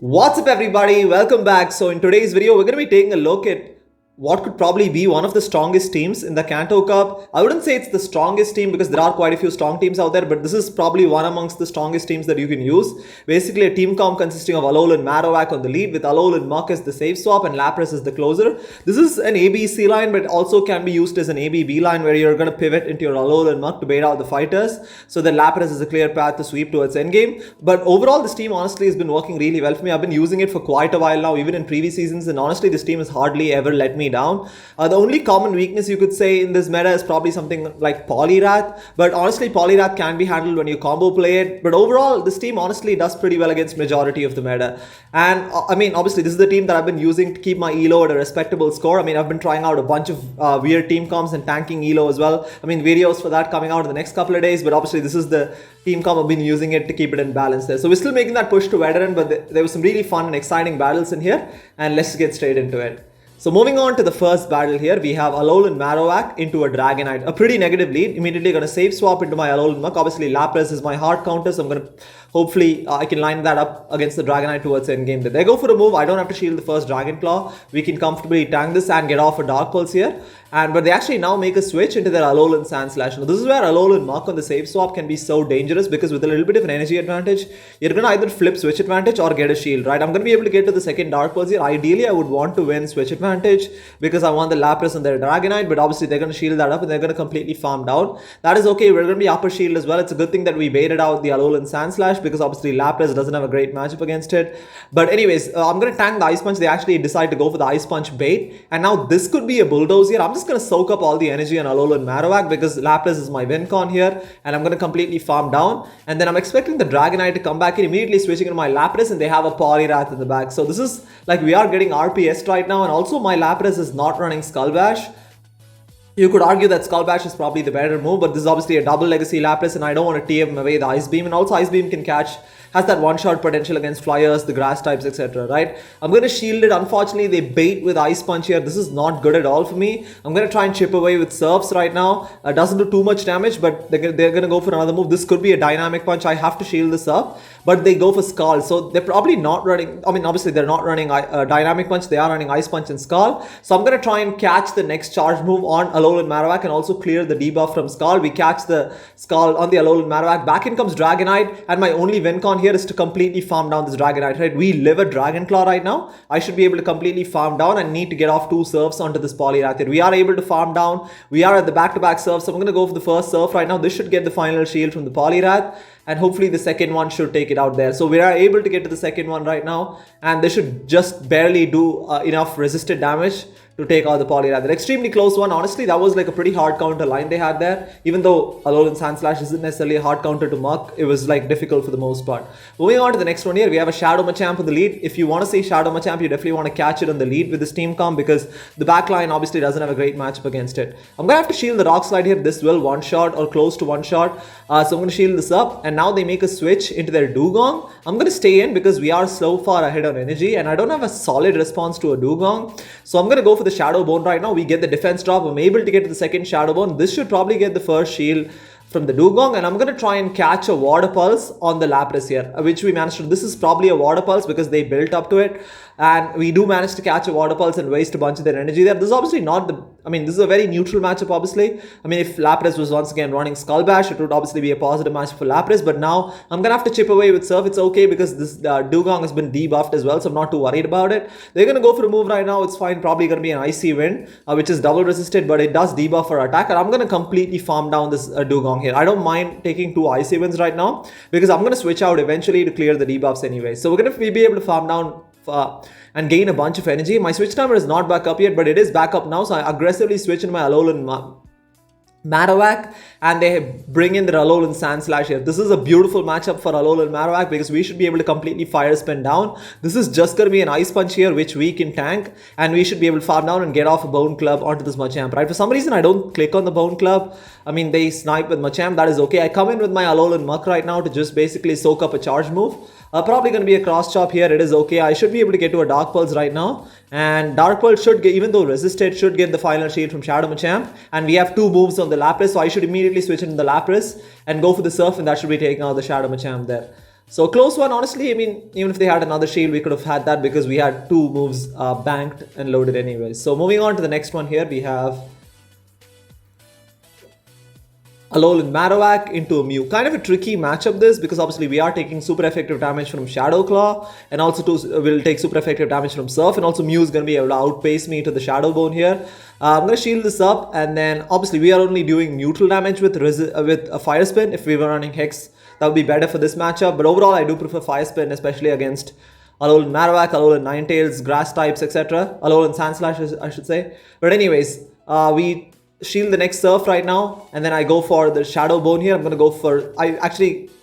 What's up everybody, welcome back. So in today's video we're going to be taking a look at what could probably be one of the strongest teams in the Kanto Cup. I wouldn't say it's the strongest team because there are quite a few strong teams out there, but this is probably one amongst the strongest teams that you can use. Basically a team comp consisting of Alolan Marowak on the lead with Alolan Muk as the safe swap and Lapras as the closer. This is an ABC line but also can be used as an ABB line where you're going to pivot into your Alolan Muk to bait out the fighters so that Lapras is a clear path to sweep towards endgame. But overall this team honestly has been working really well for me. I've been using it for quite a while now, even in previous seasons, and honestly this team has hardly ever let me down. The only common weakness you could say in this meta is probably something like Poliwrath, but honestly Poliwrath can be handled when you combo play it. But overall this team honestly does pretty well against majority of the meta. And I mean obviously this is the team that I've been using to keep my elo at a respectable score. I mean I've been trying out a bunch of weird team comps and tanking elo as well. I mean videos for that coming out in the next couple of days, but obviously this is the team comp I've been using it to keep it in balance there. So we're still making that push to veteran, but there was some really fun and exciting battles in here, and let's get straight into it. So moving on to the first battle here, we have Alolan Marowak into a Dragonite. A pretty negative lead. Immediately going to save swap into my Alolan Muk. Obviously Lapras is my hard counter, so I'm going to hopefully I can line that up against the Dragonite towards endgame. They go for a move. I don't have to shield the first Dragon Claw. We can comfortably tank this and get off a Dark Pulse here. But they actually now make a switch into their Alolan Sandslash. Now this is where Alolan Muk on the save swap can be so dangerous because with a little bit of an energy advantage, you're going to either flip switch advantage or get a shield, right? I'm going to be able to get to the second Dark Pulse here. Ideally, I would want to win switch advantage because I want the Lapras and their Dragonite, but obviously they're going to shield that up and they're going to completely farm down. That is okay. We're going to be upper shield as well. It's a good thing that we baited out the Alolan Sandslash because obviously Lapras doesn't have a great matchup against it. But anyways, I'm going to tank the Ice Punch. They actually decide to go for the Ice Punch bait. And now this could be a bulldoze here. I'm just going to soak up all the energy on Alolan Marowak because Lapras is my win con here, and I'm going to completely farm down. And then I'm expecting the Dragonite to come back in, immediately switching into my Lapras, and they have a Poliwrath in the back. So this is like we are getting RPS right now, and also my Lapras is not running Skull Bash. You could argue that Skull Bash is probably the better move, but this is obviously a double legacy Lapras and I don't want to TM away the Ice Beam, and also Ice Beam can catch, has that one-shot potential against flyers, the grass types, etc. Right? I'm going to shield it. Unfortunately, they bait with Ice Punch here. This is not good at all for me. I'm going to try and chip away with Surfs right now. Doesn't do too much damage, but they're going to go for another move. This could be a Dynamic Punch. I have to shield this up, but they go for Scald. So they're probably not running, I mean, obviously they're not running Dynamic Punch. They are running Ice Punch and Scald. So I'm going to try and catch the next charge move on Alolan Marowak and also clear the debuff from Scald. We catch the Scald on the Alolan Marowak. Back in comes Dragonite, and my only win con here is to completely farm down this Dragonite, right? We live a Dragon Claw right now. I should be able to completely farm down and need to get off two Surfs onto this Poliwrath. We are able to farm down. We are at the back-to-back Surf, so I'm going to go for the first Surf right now. This should get the final shield from the Poliwrath, and hopefully the second one should take it out there. So we are able to get to the second one right now, and they should just barely do enough resisted damage to take out the Poliwrath. An extremely close one. Honestly, that was like a pretty hard counter line they had there. Even though Alolan Sandslash isn't necessarily a hard counter to Muk, it was like difficult for the most part. Moving on to the next one here, we have a Shadow Machamp on the lead. If you want to say Shadow Machamp, you definitely want to catch it on the lead with this team comp because the backline obviously doesn't have a great matchup against it. I'm going to have to shield the Rock Slide here. This will one-shot or close to one-shot. So I'm going to shield this up, and now they make a switch into their Dugong. I'm going to stay in because we are so far ahead on energy, and I don't have a solid response to a Dugong. So I'm going to go for the Shadow Bone right now. We get the defense drop. I'm able to get to the second Shadow Bone. This should probably get the first shield from the Dugong, and I'm going to try and catch a Water Pulse on the Lapras here, which we managed to. This is probably a Water Pulse because they built up to it, and we do manage to catch a Water Pulse and waste a bunch of their energy there. This is obviously not the, I mean, this is a very neutral matchup obviously. I mean, if Lapras was once again running Skull Bash, it would obviously be a positive matchup for Lapras, but now I'm going to have to chip away with Surf. It's okay because this Dugong has been debuffed as well, so I'm not too worried about it. They're going to go for a move right now. It's fine. Probably going to be an Icy Wind, which is double resisted, but it does debuff for attack, and I'm going to completely farm down this Dugong here. I don't mind taking two Icy Winds right now because I'm going to switch out eventually to clear the debuffs anyway. So we're going to be able to farm down and gain a bunch of energy. My switch timer is not back up yet, but it is back up now, so I aggressively switch into my Alolan Marowak, and they bring in the Alolan Sandslash here. This is a beautiful matchup for Alolan Marowak because we should be able to completely fire spin down. This is just going to be an Ice Punch here, which we can tank, and we should be able to farm down and get off a Bone Club onto this Machamp, right? For some reason, I don't click on the Bone Club. I mean, they snipe with Machamp. That is okay. I come in with my Alolan Muk right now to just basically soak up a charge move. Probably going to be a cross chop here. It is okay. I should be able to get to a Dark Pulse right now. And Dark Pulse should get, even though resisted, should get the final shield from Shadow Machamp. And we have two moves on the Lapras, so I should immediately switch into the Lapras and go for the Surf, and that should be taking out the Shadow Machamp there. So close one, honestly. I mean, even if they had another shield, we could have had that because we had two moves banked and loaded anyways. So moving on to the next one here, we have Alolan Marowak into a Muk. Kind of a tricky matchup this, because obviously we are taking super effective damage from Shadow Claw, and also will take super effective damage from Surf, and also Mew is going to be able to outpace me to the Shadow Bone here. I'm going to shield this up, and then obviously we are only doing neutral damage with a Fire Spin. If we were running Hex, that would be better for this matchup, but overall I do prefer Fire Spin, especially against Alolan Marowak, Alolan Ninetales, Grass types, etc. Alolan Sandslash, I should say. But anyways, we shield the next Surf right now, and then I go for the Shadow Bone here. I'm going to go for...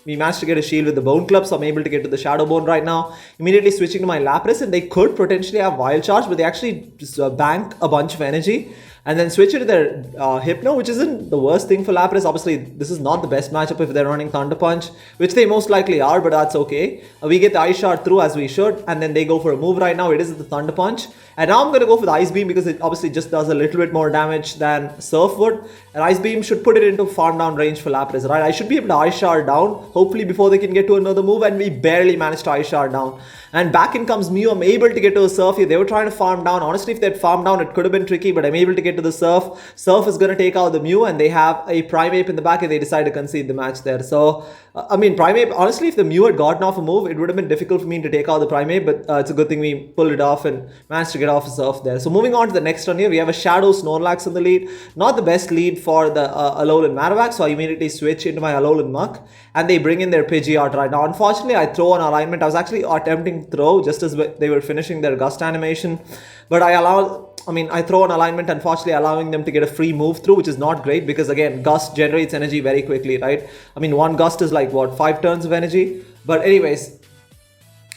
we managed to get a shield with the Bone Club, so I'm able to get to the Shadow Bone right now. Immediately switching to my Lapras, and they could potentially have Wild Charge, but they actually just bank a bunch of energy and then switch it to their Hypno, which isn't the worst thing for Lapras. Obviously, this is not the best matchup if they're running Thunder Punch, which they most likely are, but that's okay. We get the Ice Shard through as we should, and then they go for a move right now. It is the Thunder Punch. And now I'm going to go for the Ice Beam because it obviously just does a little bit more damage than Surf would. And Ice Beam should put it into farm down range for Lapras, right? I should be able to Ice Shard down, hopefully before they can get to another move, and we barely managed to Ice Shard down. And back in comes Mew. I'm able to get to a Surf here. They were trying to farm down. Honestly, if they'd farmed down, it could have been tricky, but I'm able to get to the Surf. Surf is going to take out the Mew, and they have a Primeape in the back, and they decide to concede the match there. So, I mean, Primeape, honestly, if the Mew had gotten off a move, it would have been difficult for me to take out the Primeape, but it's a good thing we pulled it off and managed to get off a Surf there. So moving on to the next one here, we have a Shadow Snorlax in the lead. Not the best lead for the Alolan Marowak, so I immediately switch into my Alolan Muk, and they bring in their Pidgeot right now. Unfortunately, I throw an alignment. I was actually attempting to throw just as they were finishing their Gust animation, but I throw an alignment, unfortunately allowing them to get a free move through, which is not great because, again, Gust generates energy very quickly, right? I mean, one Gust is like, what, 5 turns of energy? But anyways,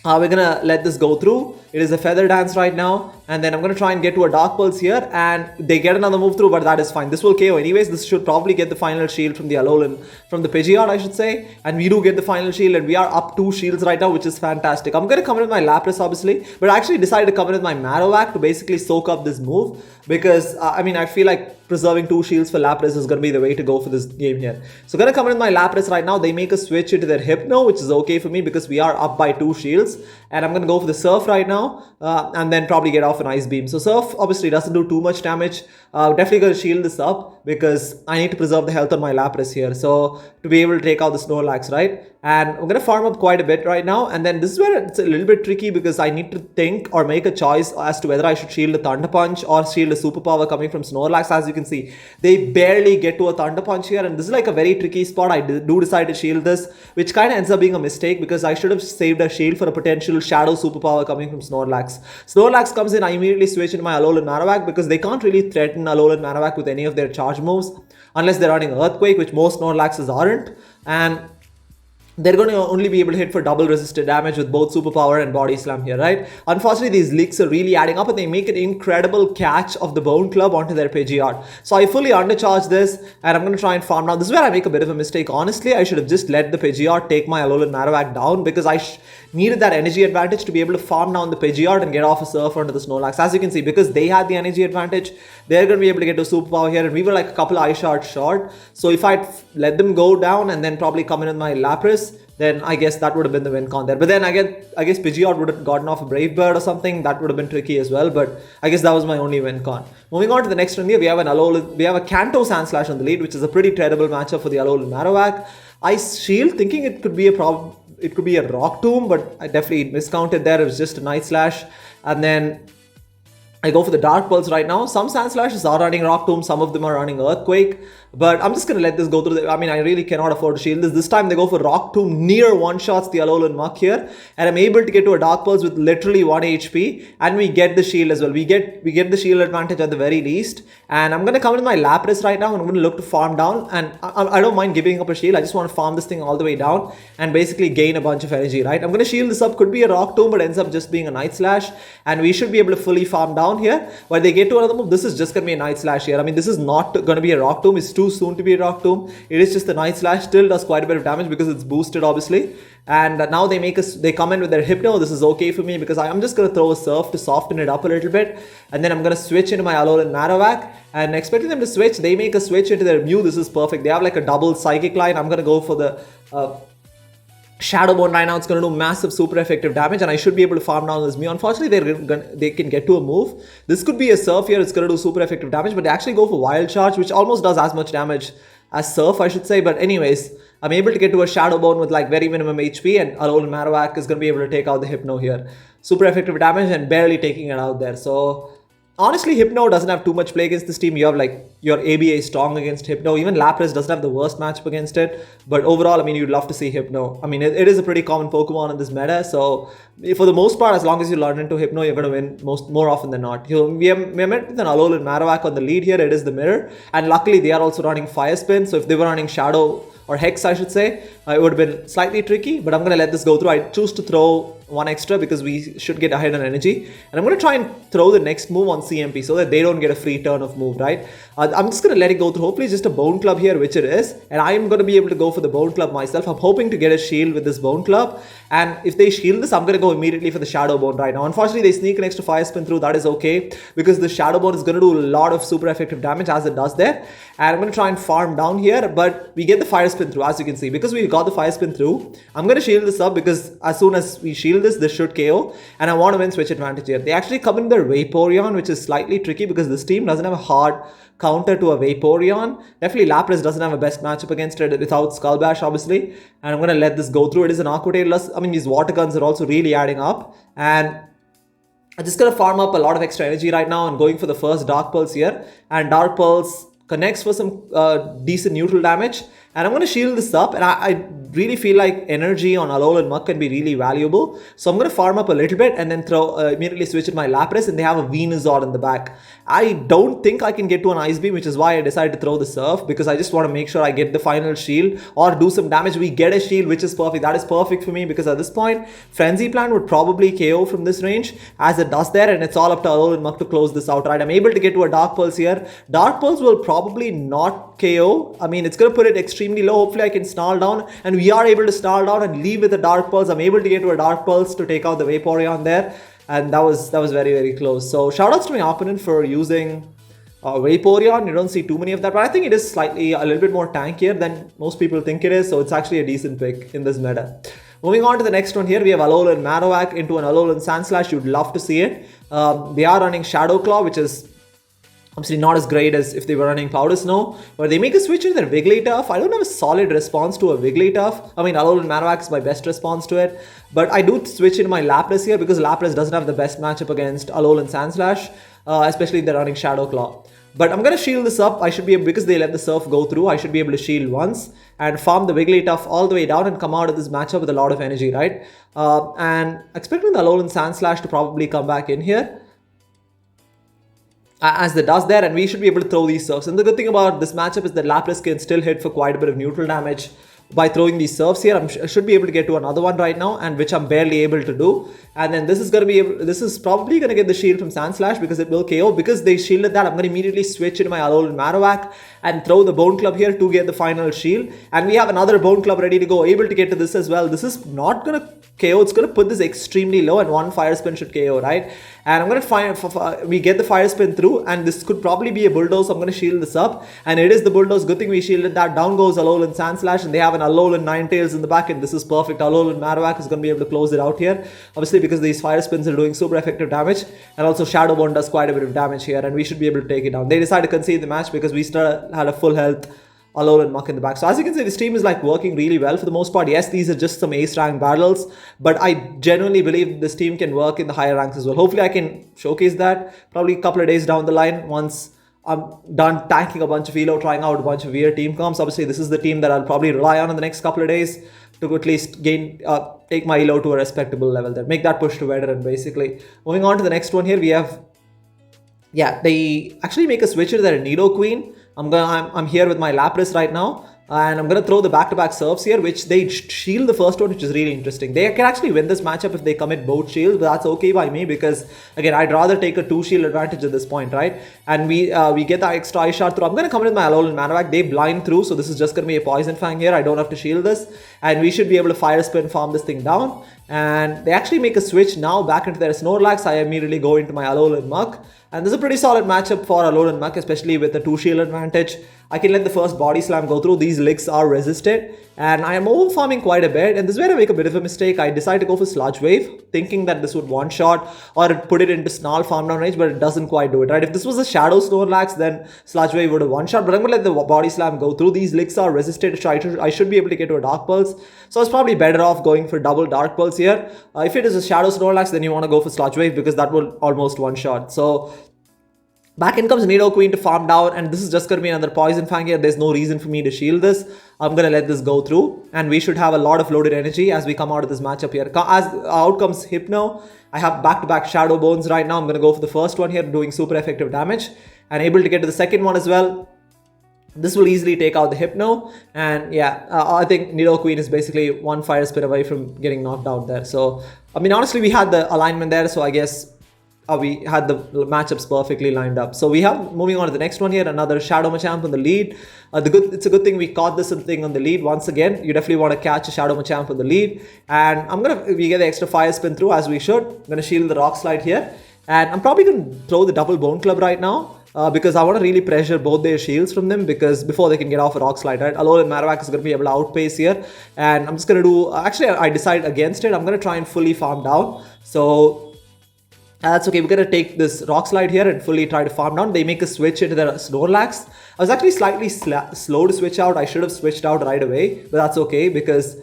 we're going to let this go through. It is a Feather Dance right now, and then I'm going to try and get to a Dark Pulse here, and they get another move through, but that is fine. This will KO anyways. This should probably get the final shield from the Pidgeot, I should say, and we do get the final shield, and we are up 2 shields right now, which is fantastic. I'm going to come in with my Lapras, obviously, but I actually decided to come in with my Marowak to basically soak up this move, because, I feel like preserving 2 shields for Lapras is going to be the way to go for this game here. So I'm going to come in with my Lapras right now. They make a switch into their Hypno, which is okay for me because we are up by 2 shields, and I'm going to go for the Surf right now. And then probably get off an Ice Beam. So Surf obviously doesn't do too much damage. Definitely going to shield this up because I need to preserve the health on my Lapras here. So to be able to take out the Snorlax, right? And I'm going to farm up quite a bit right now. And then this is where it's a little bit tricky because I need to think or make a choice as to whether I should shield a Thunder Punch or shield a Superpower coming from Snorlax. As you can see, they barely get to a Thunder Punch here. And this is like a very tricky spot. I do decide to shield this, which kind of ends up being a mistake because I should have saved a shield for a potential Shadow Superpower coming from Snorlax. Snorlax comes in, I immediately switch into my Alolan Marowak because they can't really threaten Alolan Marowak with any of their charge moves unless they're running Earthquake, which most Snorlaxes aren't. And they're going to only be able to hit for double resisted damage with both Superpower and Body Slam here, right? Unfortunately, these leaks are really adding up and they make an incredible catch of the Bone Club onto their Pidgeot. So I fully undercharge this and I'm going to try and farm now. This is where I make a bit of a mistake. Honestly, I should have just let the Pidgeot take my Alolan Marowak down because I needed that energy advantage to be able to farm down the Pidgeot and get off a Surf onto the Snorlax. As you can see, because they had the energy advantage, they're going to be able to get to Superpower here and we were like a couple of Ice Shards short. So if I'd let them go down and then probably come in with my Lapras, then I guess that would have been the win con there. But then again, I guess Pidgeot would have gotten off a Brave Bird or something. That would have been tricky as well. But I guess that was my only win con. Moving on to the next one here, we have a Kanto Sandslash on the lead, which is a pretty terrible matchup for the Alolan Marowak. I shield, thinking it could be a problem. It could be a Rock Tomb, but I definitely miscounted there. It was just a Night Slash. And then I go for the Dark Pulse right now. Some Sandslashes are running Rock Tomb, some of them are running Earthquake. But I'm just going to let this go through. I really cannot afford to shield this. This time they go for Rock Tomb, near one-shots the Alolan Muk here. And I'm able to get to a Dark Pulse with literally 1 HP. And we get the shield as well. We get the shield advantage at the very least. And I'm going to come in my Lapras right now. And I'm going to look to farm down. And I don't mind giving up a shield. I just want to farm this thing all the way down. And basically gain a bunch of energy, right? I'm going to shield this up. Could be a Rock Tomb, but ends up just being a Night Slash. And we should be able to fully farm down here. But they get to another move. This is just going to be a Night Slash here. This is not going to be a Rock Tomb. It's too soon to be a Rock Tomb. It is just a Night Slash. Still does quite a bit of damage because it's boosted, obviously. And now they come in with their Hypno. This is okay for me because I'm just going to throw a Surf to soften it up a little bit. And then I'm going to switch into my Alolan Marowak. And expecting them to switch, they make a switch into their Mew. This is perfect. They have like a double Psychic line. I'm going to go for the Shadow Bone right now, it's going to do massive super effective damage, and I should be able to farm down this Mew. Unfortunately, they can get to a move. This could be a Surf here, it's going to do super effective damage, but they actually go for Wild Charge, which almost does as much damage as Surf, I should say. But anyways, I'm able to get to a Shadow Bone with like very minimum HP, and Alolan Marowak is going to be able to take out the Hypno here. Super effective damage and barely taking it out there. So honestly, Hypno doesn't have too much play against this team. You have like your ABA strong against Hypno. Even Lapras doesn't have the worst matchup against it. But overall, I mean, you'd love to see Hypno. I mean, it is a pretty common Pokemon in this meta. So for the most part, as long as you learn into Hypno, you're going to win more often than not. We are met with an Alolan Marowak on the lead here. It is the mirror. And luckily, they are also running Fire Spin. So if they were running Shadow or Hex, I should say, it would have been slightly tricky. But I'm going to let this go through. I choose to throw one extra because we should get ahead on energy, and I'm going to try and throw the next move on CMP so that they don't get a free turn of move, right? I'm just going to let it go through. Hopefully just a Bone Club here, which it is, and I'm going to be able to go for the Bone Club myself. I'm hoping to get a shield with this Bone Club, and if they shield this, I'm going to go immediately for the Shadow Bone right now. Unfortunately, they sneak an extra Fire Spin through. That is okay, because the Shadow Bone is going to do a lot of super effective damage as it does there, and I'm going to try and farm down here, but we get the Fire Spin through, as you can see. Because we got the Fire Spin through, I'm going to shield this up, because as soon as we shield this should KO. And I want to win switch advantage here. They actually come in their Vaporeon, which is slightly tricky because this team doesn't have a hard counter to a Vaporeon. Definitely Lapras doesn't have a best matchup against it without Skull Bash, obviously. And I'm going to let this go through. It is an Aqua Tail. I mean, these Water Guns are also really adding up. And I'm just going to farm up a lot of extra energy right now and going for the first Dark Pulse here. And Dark Pulse connects for some decent neutral damage. And I'm going to shield this up, and I really feel like energy on Alolan Muk can be really valuable. So I'm going to farm up a little bit and then immediately switch in my Lapras, and they have a Venusaur in the back. I don't think I can get to an Ice Beam, which is why I decided to throw the Surf, because I just want to make sure I get the final shield or do some damage. We get a shield, which is perfect. That is perfect for me, because at this point, Frenzy Plant would probably KO from this range, as it does there, and it's all up to Alolan Muk to close this out, right? I'm able to get to a Dark Pulse here. Dark Pulse will probably not KO. I mean, it's going to put it extremely low. Hopefully I can snarl down, and we are able to snarl down and leave with a Dark Pulse. I'm able to get to a Dark Pulse to take out the Vaporeon there, and that was very, very close. So shoutouts to my opponent for using Vaporeon. You don't see too many of that, but I think it is slightly a little bit more tankier than most people think it is, so it's actually a decent pick in this meta. Moving on to the next one here, we have Alolan Marowak into an Alolan Sandslash. You'd love to see it. They are running Shadow Claw, which is obviously not as great as if they were running Powder Snow, but they make a switch in their Wigglytuff. I don't have a solid response to a Wigglytuff. I mean, Alolan Marowak is my best response to it, but I do switch in my Lapras here because Lapras doesn't have the best matchup against Alolan Sandslash, especially if they're running Shadow Claw. But I'm going to shield this up. I should be able, because they let the Surf go through, I should be able to shield once and farm the Wigglytuff all the way down and come out of this matchup with a lot of energy, right? And expecting the Alolan Sandslash to probably come back in here, as it does there, and we should be able to throw these Surfs. And the good thing about this matchup is that Lapras can still hit for quite a bit of neutral damage by throwing these Surfs here. I should be able to get to another one right now, and which I'm barely able to do. And then this is going to be, this is probably going to get the shield from Sandslash because it will KO. Because they shielded that, I'm going to immediately switch into my Alolan Marowak and throw the Bone Club here to get the final shield. And we have another Bone Club ready to go, able to get to this as well. This is not going to KO, it's going to put this extremely low, and one Fire Spin should KO, right? And I'm going to find, we get the Fire Spin through, and this could probably be a Bulldoze, so I'm going to shield this up. And it is the Bulldoze, good thing we shielded that. Down goes Alolan Sandslash, and they have an Alolan Ninetales in the back, and this is perfect. Alolan Marowak is going to be able to close it out here, obviously because these Fire Spins are doing super effective damage, and also Shadow Bone does quite a bit of damage here, and we should be able to take it down. They decided to concede the match because we still had a full health Alolan Muk in the back. So as you can see, this team is like working really well for the most part. Yes, these are just some ace rank battles, but I genuinely believe this team can work in the higher ranks as well. Hopefully I can showcase that probably a couple of days down the line once I'm done tanking a bunch of Elo, trying out a bunch of weird team comps. Obviously this is the team that I'll probably rely on in the next couple of days to at least gain, take my Elo to a respectable level there, make that push to veteran basically. Moving on to the next one here, we have, yeah, they actually make a switch to their Nidoqueen. I'm here with my Lapras right now, and I'm going to throw the back-to-back Surfs here, which they shield the first one, which is really interesting. They can actually win this matchup if they commit both shields, but that's okay by me because, again, I'd rather take a 2-shield advantage at this point, right? And we get the extra Ice Shard through. I'm going to come in with my Alolan Marowak. They blind through, so this is just going to be a Poison Fang here. I don't have to shield this, and we should be able to Fire Spin, farm this thing down. And they actually make a switch now back into their Snorlax. I immediately go into my Alolan Muk. And this is a pretty solid matchup for Alolan Muk, especially with the 2-shield advantage. I can let the first Body Slam go through. These licks are resisted. and I am over farming quite a bit, and this is where I make a bit of a mistake. I decide to go for Sludge Wave, thinking that this would one-shot or put it into Snarl farm down range, but it doesn't quite do it, right? If this was a Shadow Snorlax, then Sludge Wave would have one-shot, but I'm going to let the Body Slam go through. These licks are resisted, so I should be able to get to a Dark Pulse, so it's probably better off going for double Dark Pulse here. If it is a Shadow Snorlax, then you want to go for Sludge Wave because that will almost one-shot. So back in comes Nidoqueen to farm down, and this is just going to be another Poison Fang here. There's no reason for me to shield this. I'm going to let this go through, and we should have a lot of loaded energy as we come out of this matchup here. As out comes Hypno. I have back-to-back Shadow Bones right now. I'm going to go for the first one here, doing super effective damage, and able to get to the second one as well. This will easily take out the Hypno, and yeah, I think Nidoqueen is basically one Fire Spin away from getting knocked out there. So, I mean, honestly, we had the alignment there, so I guess we had the matchups perfectly lined up. So we have, moving on to the next one here, another Shadow Machamp on the lead. It's a good thing we caught this thing on the lead once again. You definitely want to catch a Shadow Machamp on the lead. And we get the extra Fire Spin through as we should. I'm going to shield the Rock Slide here. And I'm probably going to throw the double Bone Club right now. Because I want to really pressure both their shields from them, because before they can get off a Rock Slide, right? Alolan Marowak is going to be able to outpace here, and I'm just going to do, actually I decide against it. I'm going to try and fully farm down, so that's okay. We're going to take this Rock Slide here and fully try to farm down. They make a switch into the Snorlax. I was actually slightly slow to switch out. I should have switched out right away, but that's okay, because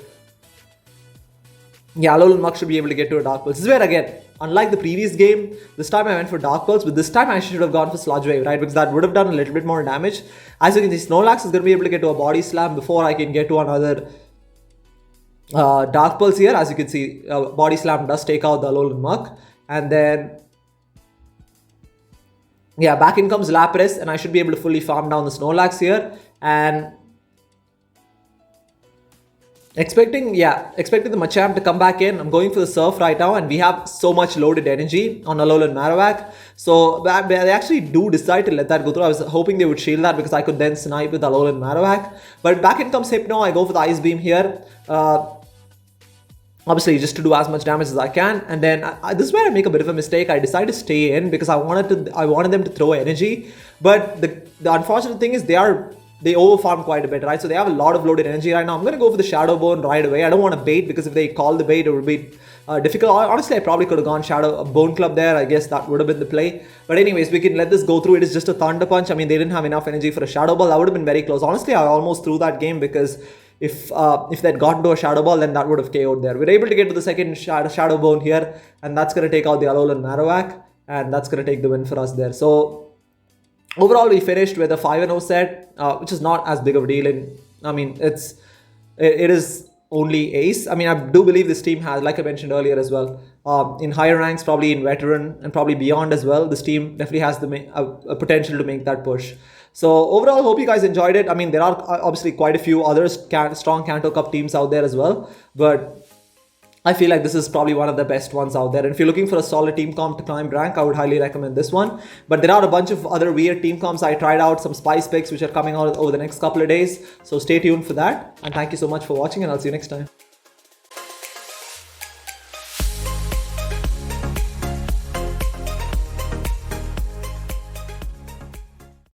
yeah, Alolan Muk should be able to get to a Dark Pulse. This is where, again, unlike the previous game, this time I went for Dark Pulse, but this time I should have gone for Sludge Wave, right? Because that would have done a little bit more damage. As you can see, Snorlax is going to be able to get to a Body Slam before I can get to another Dark Pulse here. As you can see, Body Slam does take out the Alolan Muk. And then, yeah, back in comes Lapras, and I should be able to fully farm down the Snorlax here. And expecting the Machamp to come back in. I'm going for the Surf right now, and we have so much loaded energy on Alolan Marowak. So they actually do decide to let that go through. I was hoping they would shield that because I could then snipe with Alolan Marowak. But back in comes Hypno. I go for the Ice Beam here. Obviously, just to do as much damage as I can. And then this is where I make a bit of a mistake. I decide to stay in because I wanted them to throw energy. But the unfortunate thing is they overfarm quite a bit, right? So they have a lot of loaded energy right now. I'm going to go for the Shadow Bone right away. I don't want to bait, because if they call the bait, it would be difficult. Honestly, I probably could have gone Bone Club there. I guess that would have been the play. But anyways, we can let this go through. It is just a Thunder Punch. I mean, they didn't have enough energy for a Shadow Ball. That would have been very close. Honestly, I almost threw that game, because if they'd gotten to a Shadow Ball, then that would have KO'd there. We're able to get to the second Shadow Bone here, and that's going to take out the Alolan Marowak, and that's going to take the win for us there. So overall, we finished with a 5-0 set, which is not as big of a deal. It is only ace. I mean, I do believe this team has, like I mentioned earlier as well, in higher ranks, probably in veteran and probably beyond as well, this team definitely has the potential to make that push. So overall, hope you guys enjoyed it. I mean, there are obviously quite a few other strong Kanto Cup teams out there as well, but I feel like this is probably one of the best ones out there. And if you're looking for a solid team comp to climb rank, I would highly recommend this one. But there are a bunch of other weird team comps. I tried out some spice picks which are coming out over the next couple of days. So stay tuned for that. And thank you so much for watching, and I'll see you next time.